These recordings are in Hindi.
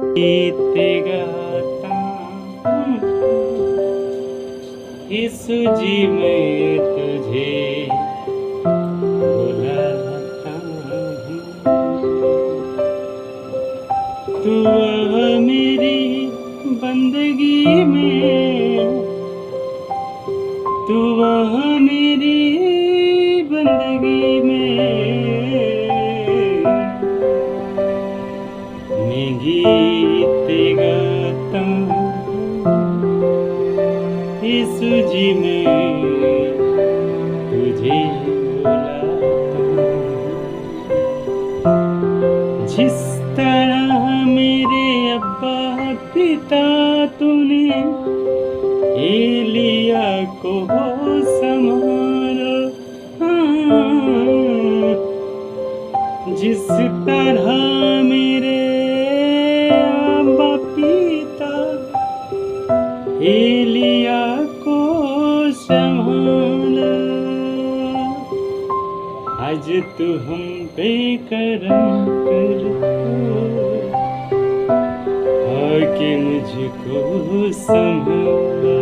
गीत गाता यीशु जी मैं तुझे बुलाता हूँ। तू मेरी बंदगी में, तू मेरी बंदगी में, मैं गीत गाता यीशु जी मैं तुझे बुलाता हूँ। जिस तरह मेरे अब्बा पिता तूने एलिया को संभाला, जिस तरह मेरे अब्बा पिता एलिया को संभाला, आज तू हम पे करम कर आके मुझको संभाला।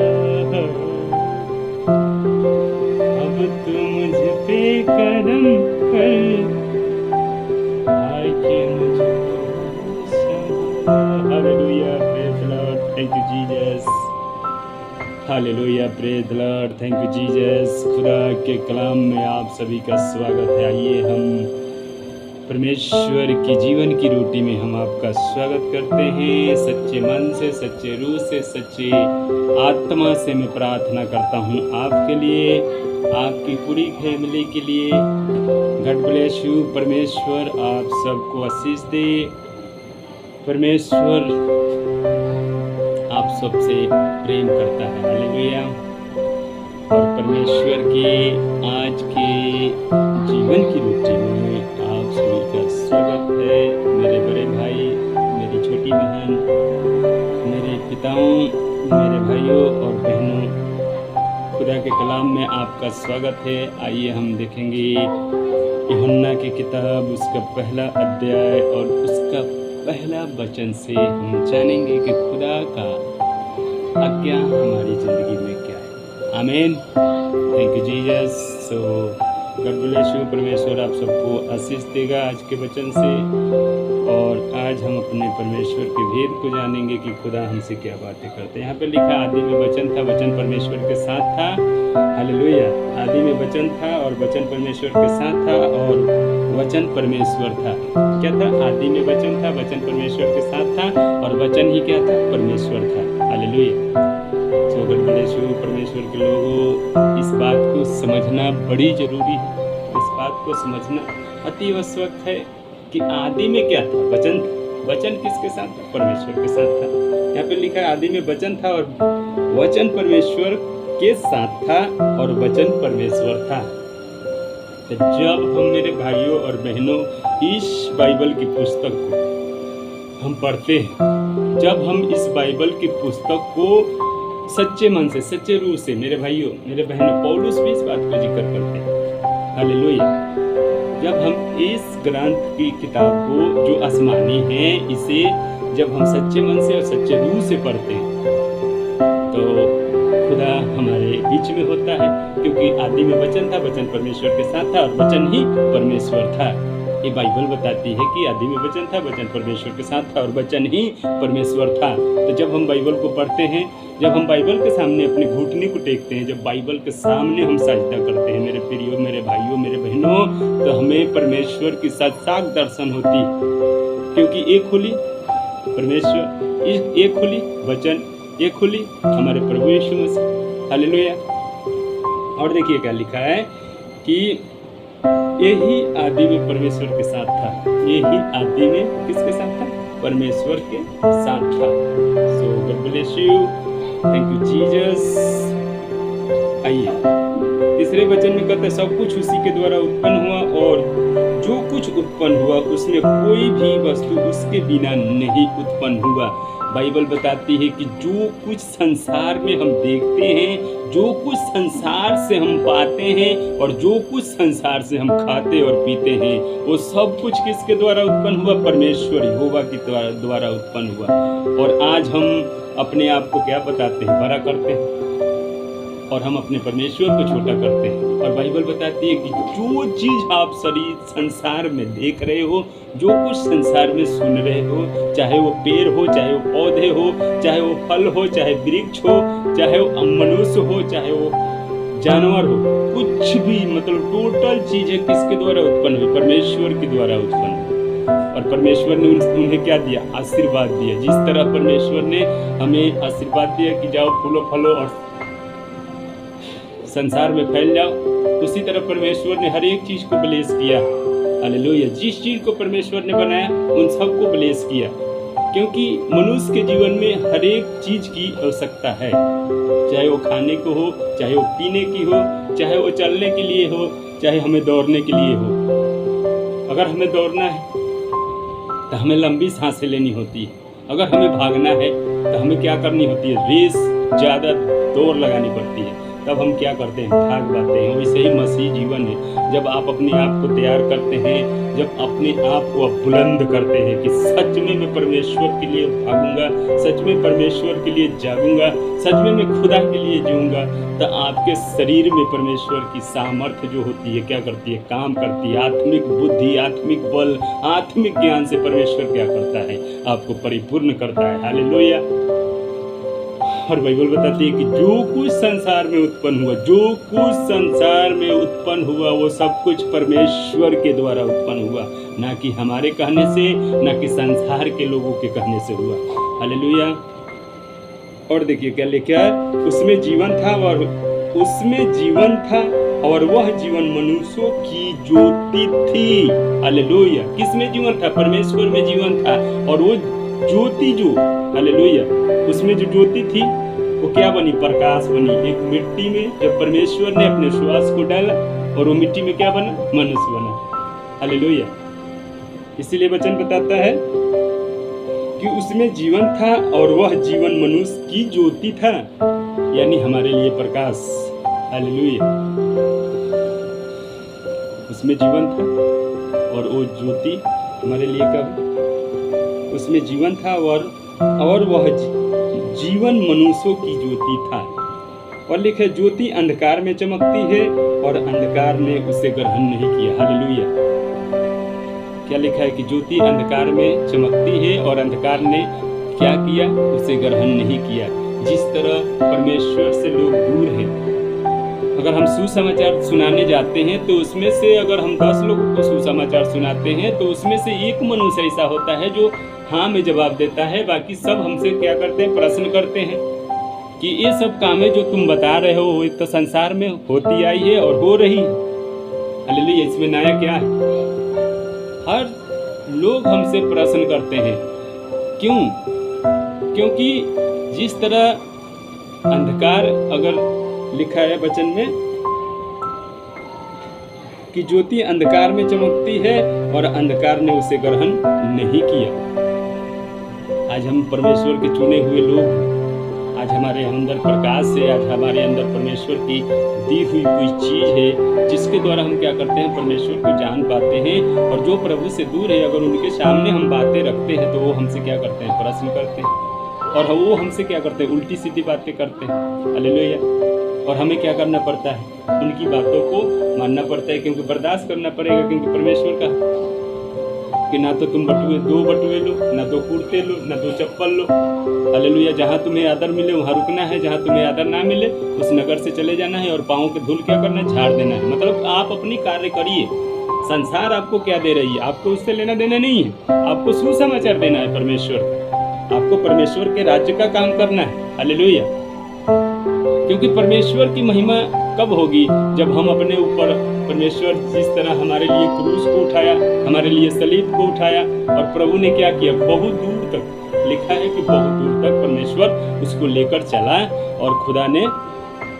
अब तू मुझ पे करम कर आके मुझको संभाला। Hallelujah, praise the Lord, thank you Jesus. Hallelujah, praise the Lord, thank you Jesus. खुदा के कलाम में आप सभी का स्वागत है। आइए हम परमेश्वर की जीवन की रोटी में हम आपका स्वागत करते हैं। सच्चे मन से, सच्चे रूह से, सच्चे आत्मा से मैं प्रार्थना करता हूँ आपके लिए, आपकी पूरी फैमिली के लिए। God bless you. परमेश्वर आप सबको आशीष दे। परमेश्वर आप सबसे प्रेम करता है। हालेलुया। और परमेश्वर के आज के जीवन की रोटी में आप सभी का स्वागत है। मेरे बड़े भाई, मेरी छोटी बहन, मेरे पिताओं, मेरे भाइयों और बहनों, खुदा के कलाम में आपका स्वागत है। आइए हम देखेंगे यूहन्ना की किताब, उसका पहला अध्याय और उसका पहला वचन से हम जानेंगे कि खुदा का आज्ञा हमारी जिंदगी में क्या है। आमीन। Thank you Jesus. So God bless you. परमेश्वर आप सबको आशीष देगा आज के वचन से। और आज हम अपने परमेश्वर के भेद को जानेंगे कि खुदा हमसे क्या बातें करते हैं। यहाँ पे लिखा, आदि में वचन था, वचन परमेश्वर के साथ था। हालेलुया। आदि में वचन था और वचन परमेश्वर के साथ था और वचन परमेश्वर था। क्या था? आदि में वचन था, वचन परमेश्वर के साथ था और वचन ही क्या था? परमेश्वर था। Hallelujah. So God bless you. परमेश्वर के लोगों, इस बात को समझना बड़ी जरूरी है। इस बात को समझना अति आवश्यक है कि आदि में क्या था? वचन था। वचन किसके साथ था? परमेश्वर के साथ था। यहाँ पे लिखा है आदि में वचन था और वचन परमेश्वर के साथ था और वचन परमेश्वर था। तो जब हम, मेरे भाइयों और बहनों, इस बाइबल की पुस्तक को हम पढ़ते हैं, जब हम इस बाइबल की पुस्तक को सच्चे मन से, सच्चे रूह से, मेरे भाइयों, मेरे बहनों, पौलुस भी इस बात को जिक्र करते हैं। हालेलुया। जब हम इस ग्रंथ की किताब को, जो आसमानी है, इसे जब हम सच्चे मन से और सच्चे रूह से पढ़ते हैं तो खुदा हमारे बीच में होता है, क्योंकि आदि में वचन था, वचन परमेश्वर के साथ था और वचन ही परमेश्वर था। ये बाइबल बताती है कि आदि में वचन था, वचन परमेश्वर के साथ था और वचन ही परमेश्वर था। तो जब हम बाइबल को पढ़ते हैं, जब हम बाइबल के सामने अपने घुटने को टेकते हैं, जब बाइबल के सामने हम साजदा करते हैं, मेरे प्रियो, मेरे भाइयों, मेरे बहनों, तो हमें परमेश्वर की साक्षात दर्शन होती है। क्योंकि एक खुली परमेश्वर, एक खुली वचन, एक खुली हमारे प्रभु यीशु मसीह। हालेलुया। और देखिए क्या लिखा है कि यही आदि में परमेश्वर के साथ था। यही आदि में किसके साथ था? परमेश्वर के साथ था। So God bless you. Thank you Jesus. आइए तीसरे वचन में कहते हैं, सब कुछ उसी के द्वारा उत्पन्न हुआ और जो कुछ उत्पन्न हुआ उसमें कोई भी वस्तु उसके बिना नहीं उत्पन्न हुआ। बाइबल बताती है कि जो कुछ संसार में हम देखते हैं, जो कुछ संसार से हम पाते हैं और जो कुछ संसार से हम खाते और पीते हैं, वो सब कुछ किसके द्वारा उत्पन्न हुआ? परमेश्वर यहोवा के द्वारा उत्पन्न हुआ। और आज हम अपने आप को क्या बताते हैं? बड़ा करते हैं और हम अपने परमेश्वर को छोटा करते हैं। और बाइबल बताती है कि जो चीज आप शरीर संसार में देख रहे हो, जो कुछ संसार में सुन रहे हो, चाहे वो पेड़ हो, चाहे वो पौधे हो, चाहे वो फल हो, चाहे वृक्ष हो, चाहे वो मनुष्य हो, चाहे वो जानवर हो, कुछ भी मतलब टोटल चीजें किसके द्वारा उत्पन्न हुई? परमेश्वर के द्वारा उत्पन्न हुई। और परमेश्वर ने उन्हें क्या दिया? आशीर्वाद दिया। जिस तरह परमेश्वर ने हमें आशीर्वाद दिया कि जाओ फूलो फलो और संसार में फैल जाओ, उसी तरह परमेश्वर ने हर एक चीज को ब्लेस किया। हालेलुया। जिस चीज को परमेश्वर ने बनाया उन सबको ब्लेस किया, क्योंकि मनुष्य के जीवन में हर एक चीज की आवश्यकता है, चाहे वो खाने को हो, चाहे वो पीने की हो, चाहे वो चलने के लिए हो, चाहे हमें दौड़ने के लिए हो। अगर हमें दौड़ना है तो हमें लंबी सांसें लेनी होती है। अगर हमें भागना है तो हमें क्या करनी होती है? रेस ज़्यादा दौड़ लगानी पड़ती है, तब हम क्या करते हैं? भाग पाते हैं। वैसे ही मसीह जीवन है। जब आप अपने आप को तैयार करते हैं, जब अपने आप को आप बुलंद करते हैं कि सच में मैं परमेश्वर के लिए भागूंगा, सच में परमेश्वर के लिए जागूंगा, सच में मैं खुदा के लिए जीऊंगा, तो आपके शरीर में परमेश्वर की सामर्थ्य जो होती है क्या करती है? काम करती है। आत्मिक बुद्धि, आत्मिक बल, आत्मिक ज्ञान से परमेश्वर क्या करता है? आपको परिपूर्ण करता है। हालेलुया। और बाइबल बताती है कि जो कुछ संसार में उत्पन्न हुआ, जो कुछ संसार में उत्पन्न हुआ, वो सब कुछ परमेश्वर के द्वारा उत्पन्न हुआ, ना कि हमारे कहने से, ना कि संसार के लोगों के कहने से हुआ। हालेलुया। और देखिए क्या लिखा है? उसमें जीवन था और उसमें जीवन था और वह जीवन मनुष्यों की ज्योति थी। हालेलुया। किसमें जीवन था? परमेश्वर में जीवन था। और वो ज्योति जो, हालेलुया, उसमें जो ज्योति थी वो क्या बनी? प्रकाश बनी। एक मिट्टी में जब परमेश्वर ने अपने श्वास को डाला और वो मिट्टी में क्या बना? मनुष्य बना। हालेलुया। इसीलिए वचन बताता है कि उसमें जीवन था और वह जीवन मनुष्य की ज्योति था, यानी हमारे लिए प्रकाश। हालेलुया। उसमें जीवन था और वो ज्योति हमारे लिए कब? उसमें जीवन था और वह जीवन मनुष्यों की ज्योति था। और लिखे ज्योति अंधकार में चमकती है और अंधकार ने उसे ग्रहण नहीं किया। हालेलुया। क्या लिखा है? कि ज्योति अंधकार में चमकती है और अंधकार ने क्या किया? उसे ग्रहण नहीं किया। जिस तरह परमेश्वर से लोग दूर हैं, अगर हम सुसमाचार सुनाने जाते हैं तो उसमें से अगर हम 10 लोगों को सुसमाचार सुनाते हैं तो उसमें से एक मनुष्य ऐसा होता है जो हाँ में जवाब देता है। बाकी सब हमसे क्या करते हैं? प्रश्न करते हैं कि ये सब कामें जो तुम बता रहे हो वो तो संसार में होती आई है और हो रही है। हालेलुया। इसमें नया क्या है? हर लोग हमसे प्रश्न करते हैं। क्यों? क्योंकि जिस तरह अंधकार, अगर लिखा है वचन में कि ज्योति अंधकार में चमकती है और अंधकार ने उसे ग्रहण नहीं किया। आज हम परमेश्वर के चुने हुए लोग, आज हमारे अंदर प्रकाश है, आज हमारे अंदर परमेश्वर की दी हुई कोई चीज है जिसके द्वारा हम क्या करते हैं? परमेश्वर को जान पाते हैं। और जो प्रभु से दूर है, अगर उनके सामने हम बातें रखते हैं तो वो हमसे क्या करते हैं? प्रश्न करते हैं। और वो हमसे क्या करते हैं? उल्टी सीधी बातें करते हैं। हालेलुया। और हमें क्या करना पड़ता है? उनकी बातों को मानना पड़ता है, क्योंकि बर्दाश्त करना पड़ेगा, क्योंकि परमेश्वर का कि ना तो तुम दो बटुए लो, ना दो कुर्ते लो, ना दो चप्पल लो। हालेलुया। जहाँ तुम्हें आदर मिले वहाँ रुकना है, जहाँ तुम्हें आदर ना मिले उस नगर से चले जाना है और पाँव के धूल क्या करना है? झाड़ देना है। मतलब आप अपनी कार्य करिए। संसार आपको क्या दे रही है? आपको उससे लेना देना नहीं है। आपको सुसमाचार देना है परमेश्वर का। आपको परमेश्वर के राज्य का काम करना है। हालेलुया। क्योंकि परमेश्वर की महिमा कब होगी? जब हम अपने ऊपर परमेश्वर जिस तरह हमारे लिए क्रूस को उठाया, हमारे लिए सलीब को उठाया, और प्रभु ने क्या किया? बहुत दूर तक, लिखा है कि बहुत दूर तक परमेश्वर उसको लेकर चला और खुदा ने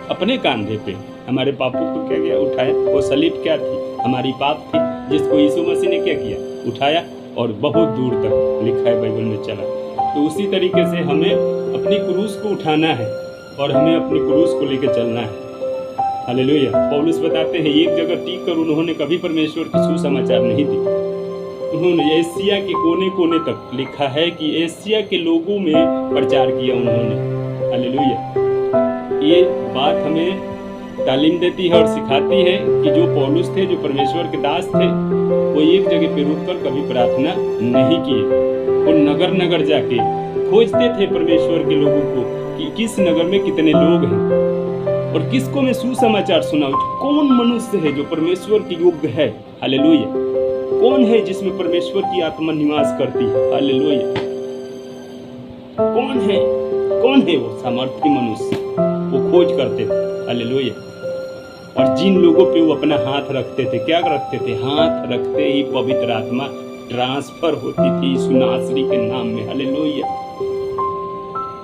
अपने कंधे पे हमारे पापों को क्या किया? उठाया। वो सलीब क्या थी? हमारी पाप थी। जिसको यीशु मसीह ने क्या किया, उठाया और बहुत दूर तक लिखा है बाइबल में चला। तो उसी तरीके से हमें अपनी क्रूस को उठाना है और हमें अपनी क्रूस को लेकर चलना है। हालेलुया। पौलुस बताते हैं एक जगह टिक कर उन्होंने कभी परमेश्वर की सुसमाचार नहीं दी। उन्होंने एशिया के कोने कोने तक, लिखा है कि एशिया के लोगों में प्रचार किया उन्होंने। हालेलुया। ये बात हमें तालीम देती है और सिखाती है कि जो पौलुस थे, जो परमेश्वर के दास थे, वो एक जगह पे रुककर कभी प्रार्थना नहीं किए। वो नगर नगर जाके खोजते थे परमेश्वर के लोगों को कि किस नगर में कितने लोग हैं और किसको मैं सुसमाचार सुनाऊं। कौन मनुष्य है जो परमेश्वर के योग्य है। हालेलुया। कौन है जिसमें परमेश्वर की आत्मा निवास करती है। हालेलुया। कौन है वो सामर्थी मनुष्य, वो खोज करते थे। हालेलुया। और जिन लोगों पे वो अपना हाथ रखते थे, क्या रखते थे, हाथ रखते ही पवित्र आत्मा ट्रांसफर होती थी यीशु नासरी के नाम में। हालेलुया।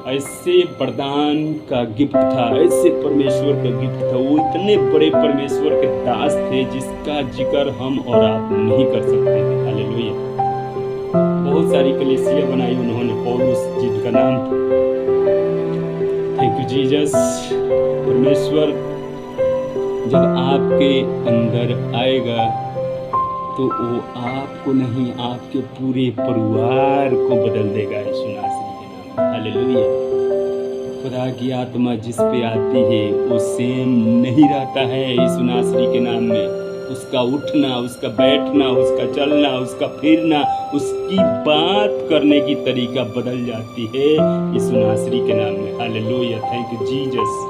ऐसे वरदान का गिफ्ट था, ऐसे परमेश्वर का गिफ्ट था। वो इतने बड़े परमेश्वर के दास थे जिसका जिक्र हम और आप नहीं कर सकते थे। हालेलुया। बहुत सारी कलीसिया बनाई उन्होंने, पौलुस जिनका नाम था। Thank you Jesus. परमेश्वर जब आपके अंदर आएगा तो वो आपको नहीं, आपके पूरे परिवार को बदल देगा यीशु नासरी के नाम में। हालेलुया। खुदा की आत्मा जिस पे आती है वो सेम नहीं रहता है यीशु नासरी के नाम में। उसका उठना, उसका बैठना, उसका चलना, उसका फिरना, उसकी बात करने की तरीका बदल जाती है यीशु नासरी के नाम में। Hallelujah. Thank you Jesus.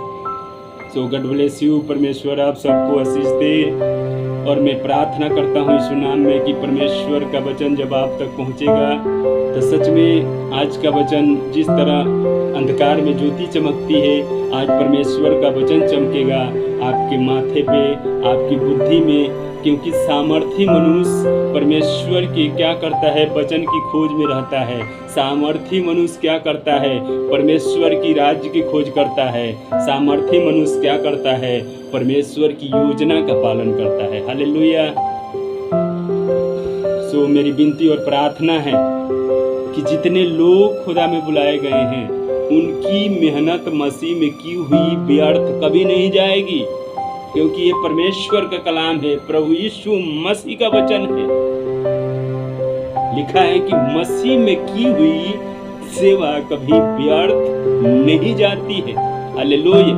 So God bless you. परमेश्वर आप सबको आशीष दे। और मैं प्रार्थना करता हूँ यीशु नाम में कि परमेश्वर का वचन जब आप तक पहुँचेगा तो सच में आज का वचन जिस तरह अंधकार में ज्योति चमकती है, आज परमेश्वर का वचन चमकेगा आपके माथे पे, आपकी बुद्धि में। क्योंकि सामर्थी मनुष्य परमेश्वर की क्या करता है, वचन की खोज में रहता है। सामर्थी मनुष्य क्या करता है, परमेश्वर की राज्य की खोज करता है। सामर्थी मनुष्य क्या करता है, परमेश्वर की योजना का पालन करता है। हालेलुया। सो मेरी विनती और प्रार्थना है कि जितने लोग खुदा में बुलाए गए हैं उनकी मेहनत मसीह में की हुई व्यर्थ कभी नहीं जाएगी। क्योंकि ये परमेश्वर का कलाम है, प्रभु यीशु मसीह का वचन है। लिखा है कि मसीह में की हुई सेवा कभी व्यर्थ नहीं जाती है। Hallelujah.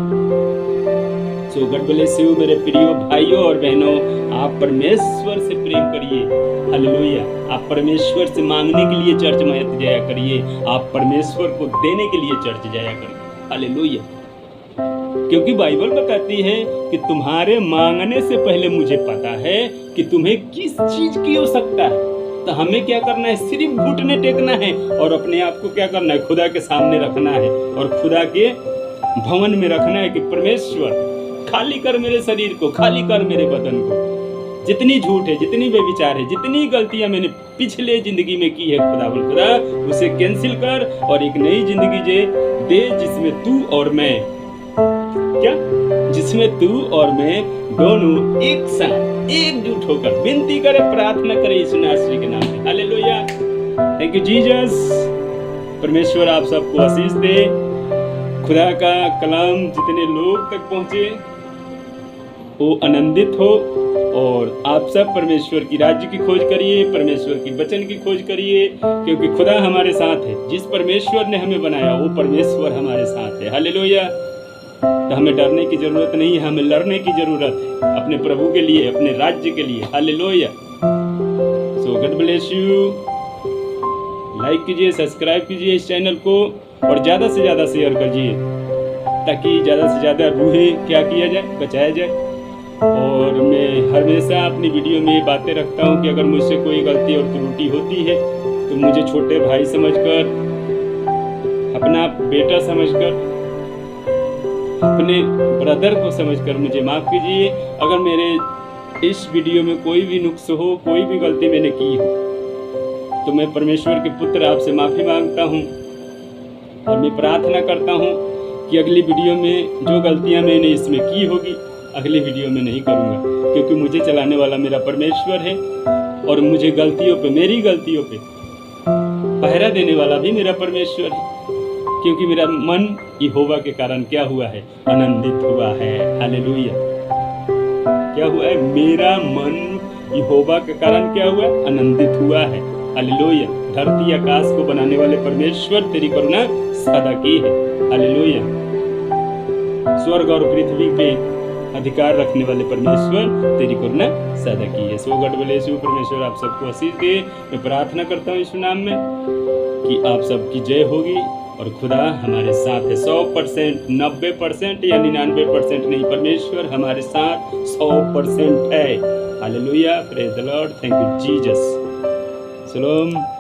So God bless you मेरे प्रिय भाइयों और बहनों। आप परमेश्वर से प्रेम करिए। हालेलुया। आप परमेश्वर से मांगने के लिए चर्च में जाया करिए। आप परमेश्वर को देने के लिए चर्च जाया करिए। हालेलुया। क्योंकि बाइबल बताती है कि तुम्हारे मांगने से पहले मुझे पता है कि तुम्हें किस चीज की आवश्यकता है। तो हमें क्या करना है, सिर्फ घुटने टेकना है और अपने आप को क्या करना है, खुदा के सामने रखना है और खुदा के भवन में रखना है कि परमेश्वर खाली कर मेरे शरीर को, खाली कर मेरे बदन को। जितनी झूठ है, जितनी बेविचार है, जितनी गलतियां मैंने पिछले जिंदगी में की है, खुदा उसे कैंसिल कर और एक नई जिंदगी दे जिसमें तू और मैं जिसमें तू और मैं दोनों एक साथ एकजुट होकर विनती करे, प्रार्थना करे यीशु नासरी के नाम में। हालेलुया। Thank you Jesus. परमेश्वर आप सबको आशीष दे। खुदा का कलाम जितने लोग तक पहुंचे वो आनंदित हो और आप सब परमेश्वर की राज्य की खोज करिए, परमेश्वर की वचन की खोज करिए। क्योंकि खुदा हमारे साथ है। जिस परमेश्वर ने हमें बनाया वो परमेश्वर हमारे साथ है। हालेलुया। तो हमें डरने की जरूरत नहीं है, हमें लड़ने की जरूरत है अपने प्रभु के लिए, अपने राज्य के लिए। Hallelujah. So God bless you. Like कीजिए, सब्सक्राइब कीजिए इस चैनल को और ज़्यादा से ज़्यादा शेयर कीजिए ताकि ज़्यादा से ज़्यादा रूहें क्या किया जाए, बचाया जाए। और मैं हमेशा अपनी वीडियो में ये बातें रखता हूँ कि अगर मुझसे कोई गलती और त्रुटि होती है तो मुझे छोटे भाई समझकर, अपना बेटा समझकर, अपने ब्रदर को समझकर मुझे माफ़ कीजिए। अगर मेरे इस वीडियो में कोई भी नुक्स हो, कोई भी गलती मैंने की हो, तो मैं परमेश्वर के पुत्र आपसे माफ़ी मांगता हूँ और मैं प्रार्थना करता हूँ कि अगली वीडियो में जो गलतियाँ मैंने इसमें की होगी, अगली वीडियो में नहीं करूँगा, क्योंकि मुझे चलाने वाला मेरा परमेश्वर है और मुझे गलतियों पे, मेरी गलतियों पे पहरा देने वाला भी मेरा परमेश्वर है, क्योंकि मेरा मन यहोवा के कारण क्या हुआ है? आनंदित हुआ है। हालेलुया। क्या हुआ है? मेरा मन यहोवा के कारण क्या हुआ? आनंदित हुआ है। हालेलुया। धरती आकाश को बनाने वाले परमेश्वर तेरी करुणा सदा की है। हालेलुया। स्वर्ग और पृथ्वी पे अधिकार रखने वाले परमेश्वर तेरी करुणा सदा की है। सो गॉड ब्लेस यू। परमेश्वर आप सबको आशीष दे। मैं प्रार्थना करता हूँ यीशु नाम में कि आप सबकी जय होगी और खुदा हमारे साथ है। 100%, 90% या 99% नहीं, परमेश्वर हमारे साथ 100% है। Hallelujah. Praise the Lord. Thank you Jesus. सलाम।